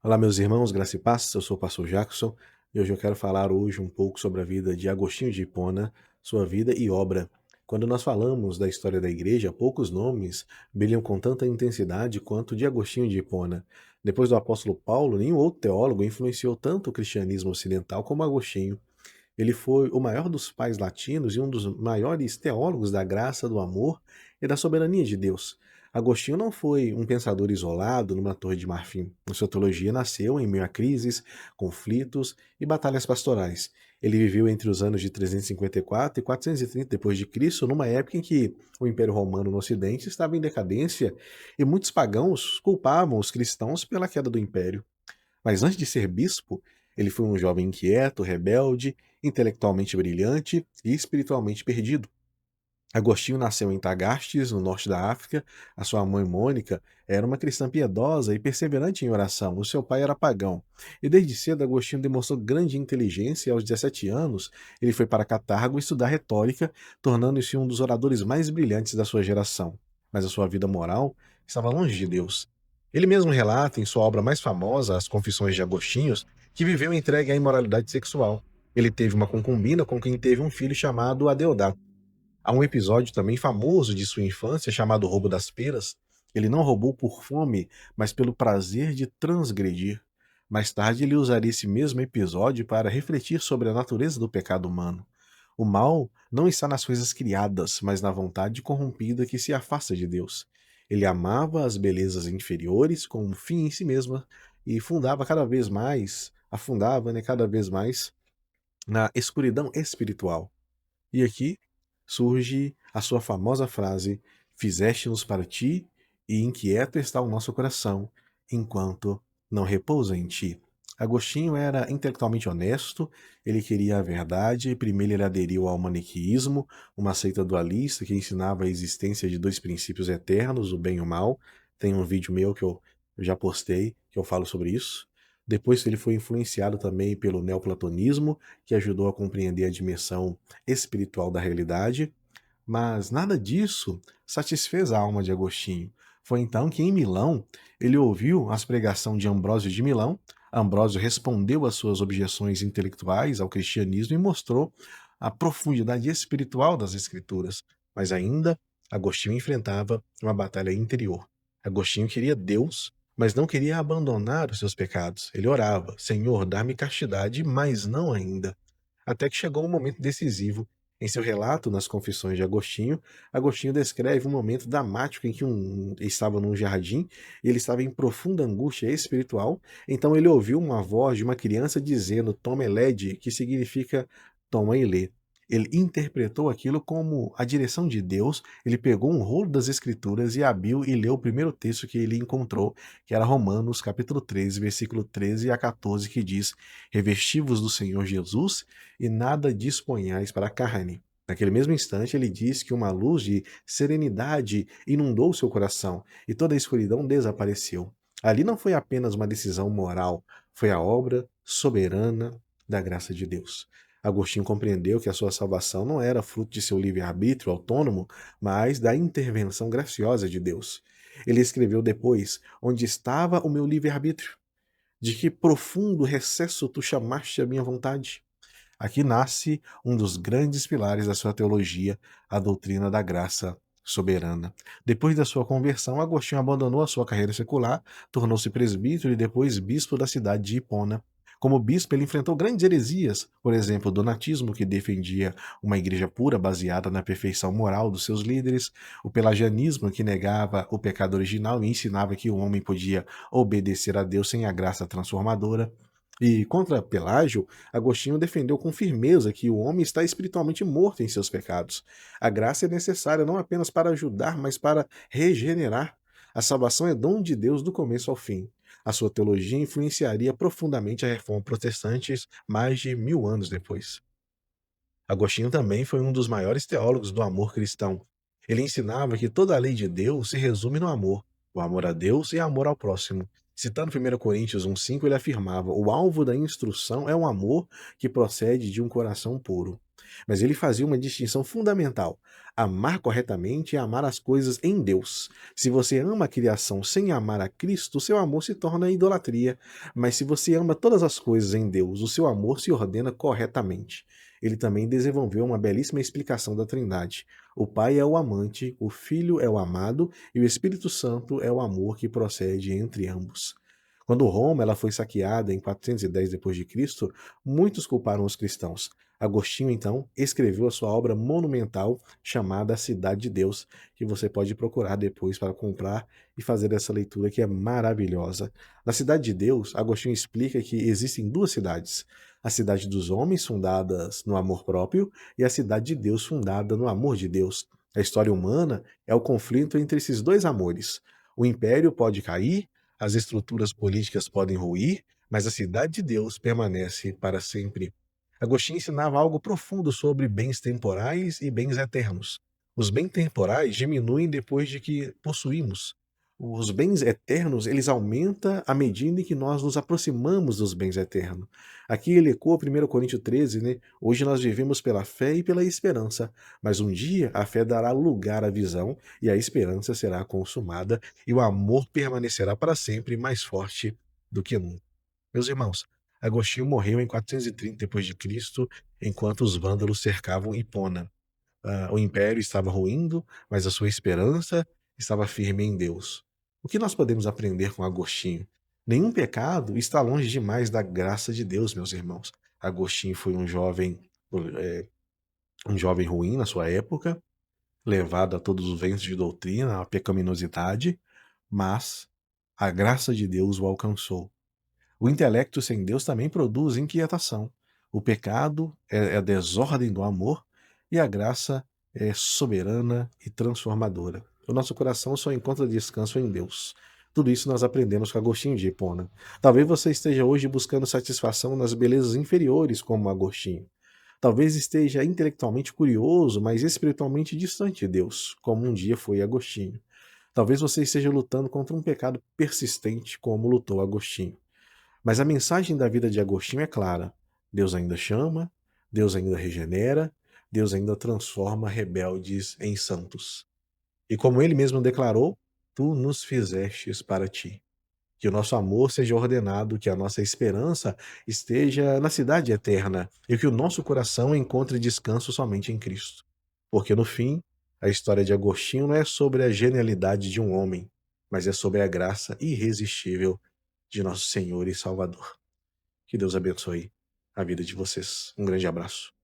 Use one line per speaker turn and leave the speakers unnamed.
Olá, meus irmãos, graça e paz. Eu sou o pastor Jackson e hoje eu quero falar um pouco sobre a vida de Agostinho de Hipona, sua vida e obra. Quando nós falamos da história da igreja, poucos nomes brilham com tanta intensidade quanto o de Agostinho de Hipona. Depois do apóstolo Paulo, nenhum outro teólogo influenciou tanto o cristianismo ocidental como Agostinho. Ele foi o maior dos pais latinos e um dos maiores teólogos da graça, do amor e da soberania de Deus. Agostinho não foi um pensador isolado numa torre de marfim. A sua teologia nasceu em meio a crises, conflitos e batalhas pastorais. Ele viveu entre os anos de 354 e 430 d.C., numa época em que o Império Romano no Ocidente estava em decadência e muitos pagãos culpavam os cristãos pela queda do império. Mas antes de ser bispo, ele foi um jovem inquieto, rebelde, intelectualmente brilhante e espiritualmente perdido. Agostinho nasceu em Tagastes, no norte da África. A sua mãe, Mônica, era uma cristã piedosa e perseverante em oração. O seu pai era pagão. E desde cedo, Agostinho demonstrou grande inteligência e aos 17 anos, ele foi para Catargo estudar retórica, tornando-se um dos oradores mais brilhantes da sua geração. Mas a sua vida moral estava longe de Deus. Ele mesmo relata em sua obra mais famosa, As Confissões de Agostinho, que viveu entregue à imoralidade sexual. Ele teve uma concubina com quem teve um filho chamado Adeodato. Há um episódio também famoso de sua infância chamado Roubo das Peras. Ele não roubou por fome, mas pelo prazer de transgredir. Mais tarde, ele usaria esse mesmo episódio para refletir sobre a natureza do pecado humano. O mal não está nas coisas criadas, mas na vontade corrompida que se afasta de Deus. Ele amava as belezas inferiores com um fim em si mesma e afundava, né, cada vez mais na escuridão espiritual. E aqui surge a sua famosa frase: Fizeste-nos para ti, e inquieto está o nosso coração, enquanto não repousa em ti. Agostinho era intelectualmente honesto, ele queria a verdade, primeiro ele aderiu ao maniqueísmo, uma seita dualista que ensinava a existência de dois princípios eternos, o bem e o mal. Tem um vídeo meu que eu já postei, que eu falo sobre isso. Depois ele foi influenciado também pelo neoplatonismo, que ajudou a compreender a dimensão espiritual da realidade, mas nada disso satisfez a alma de Agostinho. Foi então que, em Milão, ele ouviu as pregações de Ambrósio de Milão. Ambrósio respondeu às suas objeções intelectuais ao cristianismo e mostrou a profundidade espiritual das Escrituras. Mas ainda, Agostinho enfrentava uma batalha interior. Agostinho queria Deus, mas não queria abandonar os seus pecados. Ele orava: Senhor, dá-me castidade, mas não ainda. Até que chegou um momento decisivo. Em seu relato nas Confissões de Agostinho, Agostinho descreve um momento dramático em que estava num jardim e ele estava em profunda angústia espiritual. Então ele ouviu uma voz de uma criança dizendo Toma e lede, que significa toma e lê. Ele interpretou aquilo como a direção de Deus. Ele pegou um rolo das Escrituras e abriu e leu o primeiro texto que ele encontrou, que era Romanos capítulo 13, versículo 13 a 14, que diz: Revesti-vos do Senhor Jesus e nada disponhais para a carne. Naquele mesmo instante, ele diz que uma luz de serenidade inundou seu coração e toda a escuridão desapareceu. Ali não foi apenas uma decisão moral, foi a obra soberana da graça de Deus. Agostinho compreendeu que a sua salvação não era fruto de seu livre-arbítrio autônomo, mas da intervenção graciosa de Deus. Ele escreveu depois: Onde estava o meu livre-arbítrio? De que profundo recesso tu chamaste a minha vontade? Aqui nasce um dos grandes pilares da sua teologia, a doutrina da graça soberana. Depois da sua conversão, Agostinho abandonou a sua carreira secular, tornou-se presbítero e depois bispo da cidade de Hipona. Como bispo, ele enfrentou grandes heresias, por exemplo, o donatismo, que defendia uma igreja pura baseada na perfeição moral dos seus líderes, o pelagianismo, que negava o pecado original e ensinava que o homem podia obedecer a Deus sem a graça transformadora. E contra Pelágio, Agostinho defendeu com firmeza que o homem está espiritualmente morto em seus pecados. A graça é necessária não apenas para ajudar, mas para regenerar. A salvação é dom de Deus do começo ao fim. A sua teologia influenciaria profundamente a reforma protestante mais de 1000 anos depois. Agostinho também foi um dos maiores teólogos do amor cristão. Ele ensinava que toda a lei de Deus se resume no amor, o amor a Deus e amor ao próximo. Citando 1 Coríntios 1,5, ele afirmava: o alvo da instrução é um amor que procede de um coração puro. Mas ele fazia uma distinção fundamental. Amar corretamente é amar as coisas em Deus. Se você ama a criação sem amar a Cristo, seu amor se torna idolatria. Mas se você ama todas as coisas em Deus, o seu amor se ordena corretamente. Ele também desenvolveu uma belíssima explicação da Trindade. O Pai é o amante, o Filho é o amado e o Espírito Santo é o amor que procede entre ambos. Quando Roma ela foi saqueada em 410 d.C., muitos culparam os cristãos. Agostinho, então, escreveu a sua obra monumental chamada A Cidade de Deus, que você pode procurar depois para comprar e fazer essa leitura que é maravilhosa. Na Cidade de Deus, Agostinho explica que existem duas cidades: a cidade dos homens, fundadas no amor próprio, e a cidade de Deus, fundada no amor de Deus. A história humana é o conflito entre esses dois amores. O império pode cair, as estruturas políticas podem ruir, mas a cidade de Deus permanece para sempre. Agostinho ensinava algo profundo sobre bens temporais e bens eternos. Os bens temporais diminuem depois de que possuímos. Os bens eternos, eles aumentam à medida em que nós nos aproximamos dos bens eternos. Aqui ele ecoa 1 Coríntios 13, né? Hoje nós vivemos pela fé e pela esperança, mas um dia a fé dará lugar à visão e a esperança será consumada e o amor permanecerá para sempre mais forte do que nunca. Meus irmãos, Agostinho morreu em 430 d.C., enquanto os vândalos cercavam Hipona. O império estava ruindo, mas a sua esperança estava firme em Deus. O que nós podemos aprender com Agostinho? Nenhum pecado está longe demais da graça de Deus, meus irmãos. Agostinho foi eh, um jovem ruim na sua época, levado a todos os ventos de doutrina, a pecaminosidade, mas a graça de Deus o alcançou. O intelecto sem Deus também produz inquietação. O pecado é a desordem do amor e a graça é soberana e transformadora. O nosso coração só encontra descanso em Deus. Tudo isso nós aprendemos com Agostinho de Hipona. Talvez você esteja hoje buscando satisfação nas belezas inferiores, como Agostinho. Talvez esteja intelectualmente curioso, mas espiritualmente distante de Deus, como um dia foi Agostinho. Talvez você esteja lutando contra um pecado persistente, como lutou Agostinho. Mas a mensagem da vida de Agostinho é clara: Deus ainda chama, Deus ainda regenera, Deus ainda transforma rebeldes em santos. E como ele mesmo declarou, tu nos fizestes para ti. Que o nosso amor seja ordenado, que a nossa esperança esteja na cidade eterna e que o nosso coração encontre descanso somente em Cristo. Porque no fim, a história de Agostinho não é sobre a genialidade de um homem, mas é sobre a graça irresistível de nosso Senhor e Salvador. Que Deus abençoe a vida de vocês. Um grande abraço.